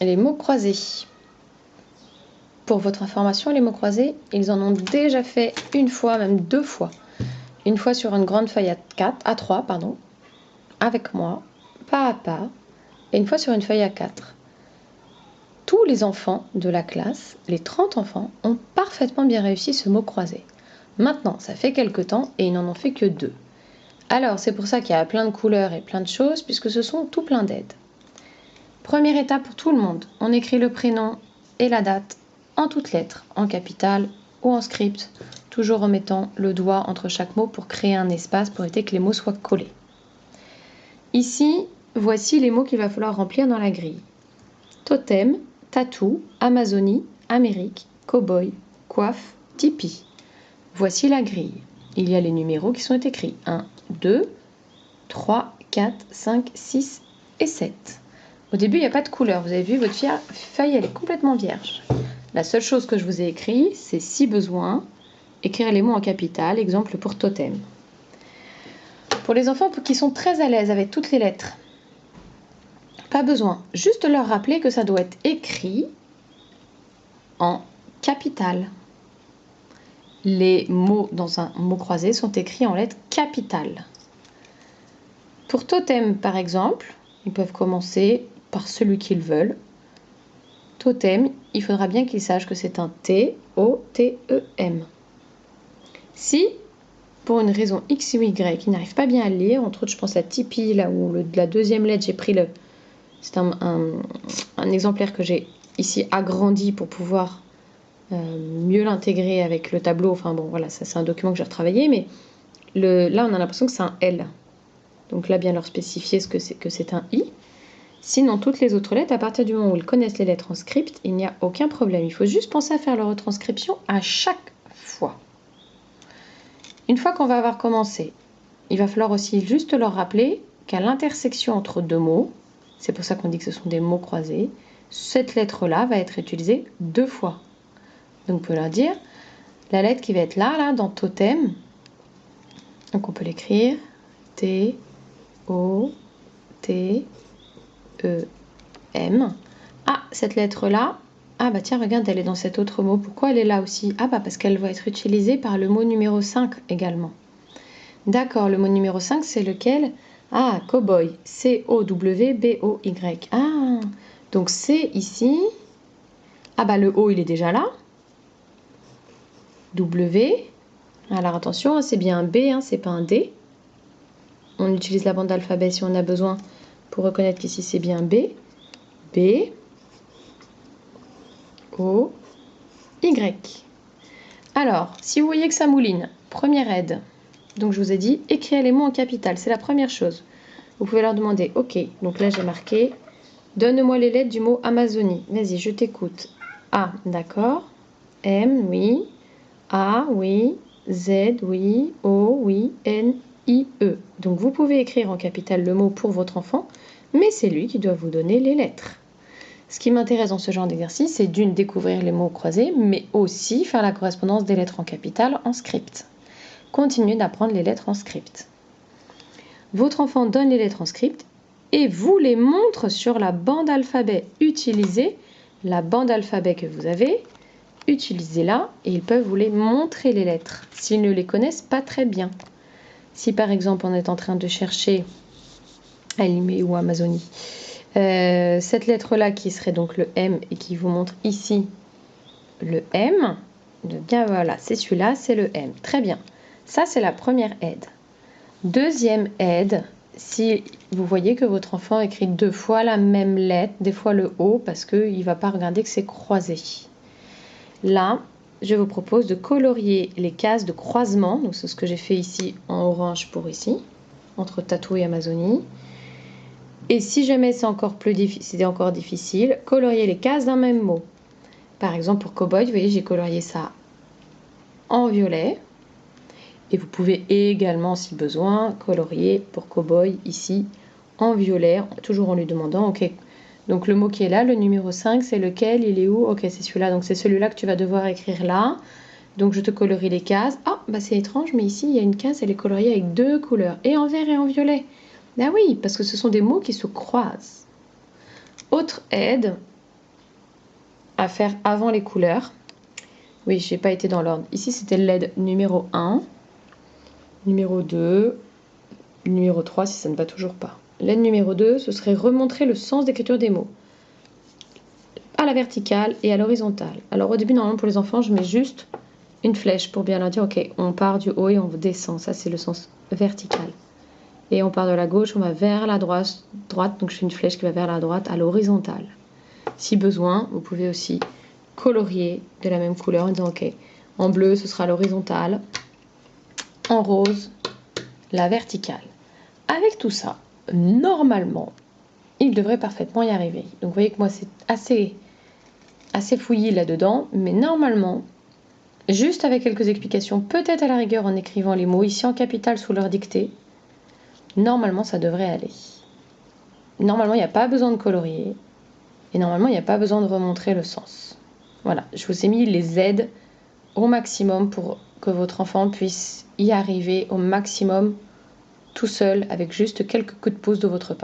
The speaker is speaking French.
les mots croisés. Pour votre information, les mots croisés, ils en ont déjà fait une fois, même 2 fois. Une fois sur une grande feuille A3, avec moi, pas à pas, et une fois sur une feuille A4. Tous les enfants de la classe, les 30 enfants, ont parfaitement bien réussi ce mot croisé. Maintenant, ça fait quelque temps et ils n'en ont fait que 2. Alors, c'est pour ça qu'il y a plein de couleurs et plein de choses, puisque ce sont tout plein d'aides. Première étape pour tout le monde, on écrit le prénom et la date en toutes lettres, en capitale ou en script, toujours en mettant le doigt entre chaque mot pour créer un espace pour éviter que les mots soient collés. Ici, voici les mots qu'il va falloir remplir dans la grille. Totem, tatou, Amazonie, Amérique, cow-boy, coiffe, tipi. Voici la grille. Il y a les numéros qui sont écrits. 1, 2, 3, 4, 5, 6 et 7. Au début, il n'y a pas de couleur. Vous avez vu, votre feuille, elle est complètement vierge. La seule chose que je vous ai écrit, c'est si besoin, écrire les mots en capitale, exemple pour totem. Pour les enfants qui sont très à l'aise avec toutes les lettres, pas besoin, juste leur rappeler que ça doit être écrit en capitale. Les mots dans un mot croisé sont écrits en lettres capitales. Pour totem, par exemple, ils peuvent commencer par celui qu'ils veulent. Totem, il faudra bien qu'ils sachent que c'est un T-O-T-E-M. Si, pour une raison X ou Y, ils n'arrivent pas bien à le lire, entre autres, je pense à Tipeee, là où la deuxième lettre, j'ai pris c'est un exemplaire que j'ai ici agrandi pour pouvoir mieux l'intégrer avec le tableau. Enfin bon, voilà, ça c'est un document que j'ai retravaillé, mais là, on a l'impression que c'est un L. Donc là, bien leur spécifier que c'est un I. Sinon, toutes les autres lettres, à partir du moment où ils connaissent les lettres en script, il n'y a aucun problème. Il faut juste penser à faire leur retranscription à chaque fois. Une fois qu'on va avoir commencé, il va falloir aussi juste leur rappeler qu'à l'intersection entre 2 mots, c'est pour ça qu'on dit que ce sont des mots croisés, cette lettre-là va être utilisée 2 fois. Donc on peut leur dire, la lettre qui va être là dans totem, donc on peut l'écrire T, O, T, E, M. Ah, cette lettre-là, ah bah tiens, regarde, elle est dans cet autre mot. Pourquoi elle est là aussi? Ah bah parce qu'elle va être utilisée par le mot numéro 5 également. D'accord, le mot numéro 5, c'est lequel? Ah, cowboy, C-O-W-B-O-Y. Ah, donc c'est ici. Ah bah le O, il est déjà là. W. Alors attention, c'est bien un B, c'est pas un D. On utilise la bande d'alphabet si on a besoin pour reconnaître qu'ici c'est bien B. B. O. Y. Alors, si vous voyez que ça mouline, première aide. Donc je vous ai dit, écrire les mots en capitale, c'est la première chose. Vous pouvez leur demander, ok, donc là j'ai marqué, donne-moi les lettres du mot Amazonie. Vas-y, je t'écoute. A, d'accord. M, oui. A, oui. Z, oui. O, oui. N, I, E. Donc vous pouvez écrire en capitale le mot pour votre enfant, mais c'est lui qui doit vous donner les lettres. Ce qui m'intéresse dans ce genre d'exercice, c'est d'une, découvrir les mots croisés, mais aussi faire la correspondance des lettres en capitale en script. Continuez d'apprendre les lettres en script. Votre enfant donne les lettres en script et vous les montre sur la bande alphabet. Utilisez la bande alphabet que vous avez, utilisez-la et ils peuvent vous les montrer les lettres s'ils ne les connaissent pas très bien. Si par exemple on est en train de chercher Alimé ou Amazonie, cette lettre-là qui serait donc le M et qui vous montre ici le M, bien voilà, c'est celui-là, c'est le M. Très bien. Ça, c'est la première aide. Deuxième aide, si vous voyez que votre enfant écrit 2 fois la même lettre, des fois le O, parce qu'il ne va pas regarder que c'est croisé. Là, je vous propose de colorier les cases de croisement. Donc c'est ce que j'ai fait ici en orange pour ici, entre tatou et Amazonie. Et si jamais c'est encore difficile, colorier les cases d'un même mot. Par exemple, pour cowboy, vous voyez, j'ai colorié ça en violet. Et vous pouvez également, si besoin, colorier pour cowboy ici en violet, toujours en lui demandant, ok, donc le mot qui est là, le numéro 5, c'est lequel? Il est où? Ok, c'est celui-là. Donc c'est celui-là que tu vas devoir écrire là. Donc je te colorie les cases. Ah, bah c'est étrange, mais ici, il y a une case, elle est coloriée avec 2 couleurs, et en vert et en violet. Ah oui, parce que ce sont des mots qui se croisent. Autre aide, à faire avant les couleurs. Oui, j'ai pas été dans l'ordre. Ici, c'était l'aide numéro 1, numéro 2, numéro 3 si ça ne va toujours pas. L'aide numéro 2, ce serait remontrer le sens d'écriture des mots à la verticale et à l'horizontale. Alors au début, normalement pour les enfants, je mets juste une flèche pour bien leur dire, ok, on part du haut et on descend. Ça, c'est le sens vertical. Et on part de la gauche, on va vers la droite, donc je fais une flèche qui va vers la droite à l'horizontale. Si besoin, vous pouvez aussi colorier de la même couleur en disant, ok, en bleu, ce sera l'horizontale, en rose, la verticale. Avec tout ça, normalement, il devrait parfaitement y arriver. Donc vous voyez que moi, c'est assez fouillis là-dedans, mais normalement, juste avec quelques explications, peut-être à la rigueur en écrivant les mots ici en capital sous leur dictée, normalement ça devrait aller. Normalement, il n'y a pas besoin de colorier, et normalement, il n'y a pas besoin de remontrer le sens. Voilà, je vous ai mis les aides au maximum pour que votre enfant puisse y arriver au maximum tout seul avec juste quelques coups de pouce de votre part.